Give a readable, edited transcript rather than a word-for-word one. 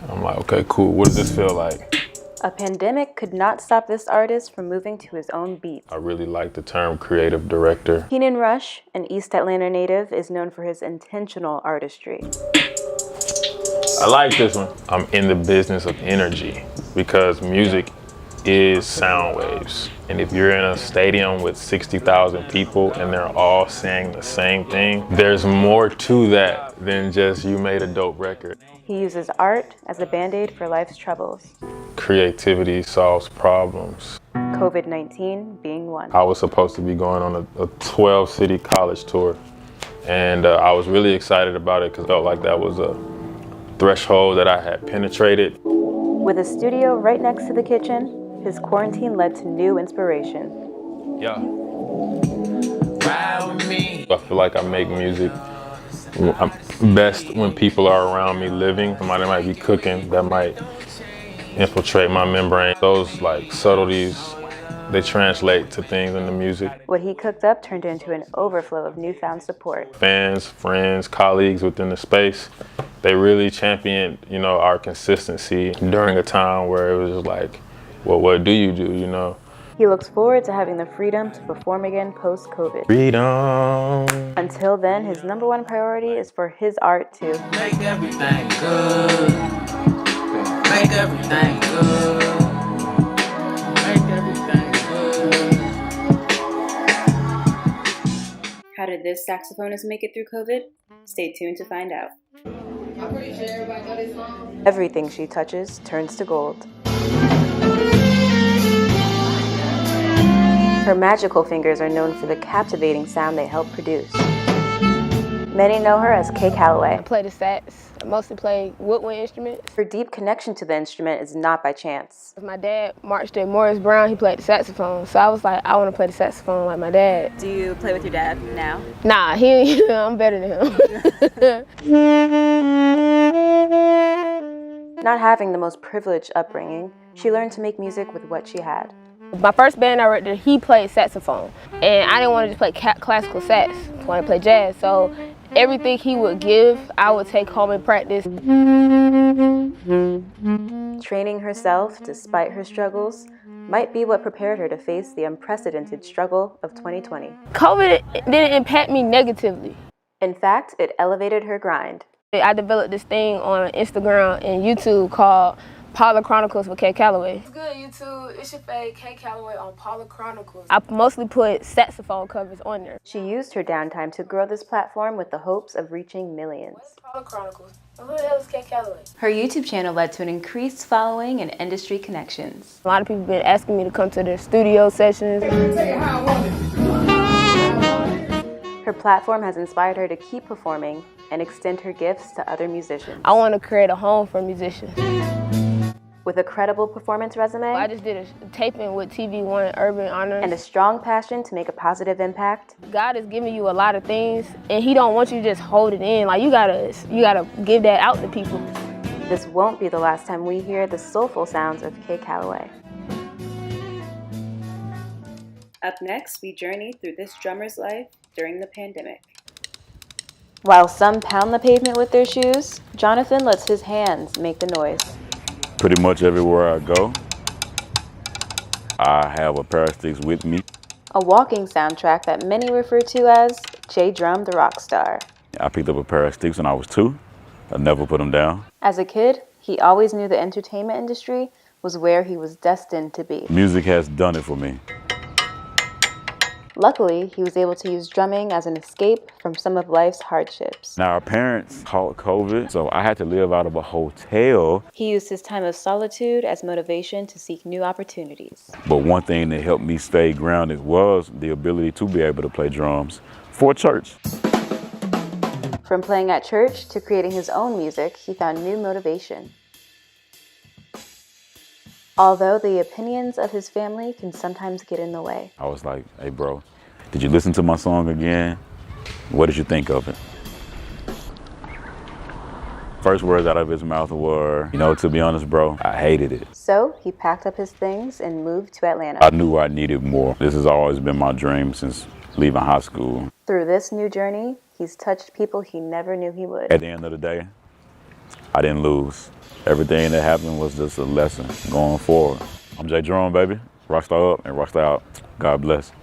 I'm like, okay, cool. What does this feel like? A pandemic could not stop this artist from moving to his own beat. I really like the term creative director. Keenan Rush, an East Atlanta native, is known for his intentional artistry. I like this one. I'm in the business of energy because music is sound waves. And if you're in a stadium with 60,000 people and they're all saying the same thing, there's more to that than just you made a dope record. He uses art as a band-aid for life's troubles. Creativity solves problems. COVID-19 being one. I was supposed to be going on a 12-city college tour, and I was really excited about it because I felt like that was a threshold that I had penetrated. With a studio right next to the kitchen, his quarantine led to new inspiration. Yeah. I feel like I make music best when people are around me living. Somebody might be cooking that might infiltrate my membrane. Those like subtleties, they translate to things in the music. What he cooked up turned into an overflow of newfound support. Fans, friends, colleagues within the space, they really championed, our consistency during a time where it was just like, well, what do, you know? He looks forward to having the freedom to perform again post-COVID. Freedom. Until then, his number one priority is for his art to make everything good. Make everything good. Make everything good. How did this saxophonist make it through COVID? Stay tuned to find out. I'm pretty sure everybody know this song. Everything she touches turns to gold. Her magical fingers are known for the captivating sound they help produce. Many know her as Kay Calloway. I play the sax. I mostly play woodwind instruments. Her deep connection to the instrument is not by chance. My dad marched at Morris Brown. He played the saxophone, so I was like, I want to play the saxophone like my dad. Do you play with your dad now? Nah, I'm better than him. Not having the most privileged upbringing, she learned to make music with what she had. My first band director, he played saxophone, and I didn't want to just play classical sax. I wanted to play jazz, so everything he would give, I would take home and practice. Training herself, despite her struggles, might be what prepared her to face the unprecedented struggle of 2020. COVID didn't impact me negatively. In fact, it elevated her grind. I developed this thing on Instagram and YouTube called Paula Chronicles with Kay Calloway. It's good, YouTube. It's your fave Kay Calloway on Paula Chronicles. I mostly put saxophone covers on there. She used her downtime to grow this platform with the hopes of reaching millions. What's Paula Chronicles? Who the hell is Kay Calloway? Her YouTube channel led to an increased following and industry connections. A lot of people have been asking me to come to their studio sessions. Her platform has inspired her to keep performing and extend her gifts to other musicians. I want to create a home for musicians. With a credible performance resume, I just did a taping with TV1 Urban Honors, and a strong passion to make a positive impact. God is giving you a lot of things, and He don't want you to just hold it in. Like you gotta give that out to people. This won't be the last time we hear the soulful sounds of Kay Calloway. Up next, we journey through this drummer's life during the pandemic. While some pound the pavement with their shoes, Jonathan lets his hands make the noise. Pretty much everywhere I go, I have a pair of sticks with me. A walking soundtrack that many refer to as J Drum the Rockstar. I picked up a pair of sticks when I was 2. I never put them down. As a kid, he always knew the entertainment industry was where he was destined to be. Music has done it for me. Luckily, he was able to use drumming as an escape from some of life's hardships. Now, our parents caught COVID, so I had to live out of a hotel. He used his time of solitude as motivation to seek new opportunities. But one thing that helped me stay grounded was the ability to be able to play drums for church. From playing at church to creating his own music, he found new motivation. Although the opinions of his family can sometimes get in the way. I was like, hey bro, did you listen to my song again? What did you think of it? First words out of his mouth were, to be honest bro, I hated it. So he packed up his things and moved to Atlanta. I knew I needed more. This has always been my dream since leaving high school. Through this new journey, he's touched people he never knew he would. At the end of the day, I didn't lose. Everything that happened was just a lesson going forward. I'm Jay Jerome, baby. Rockstar up and Rockstar out. God bless.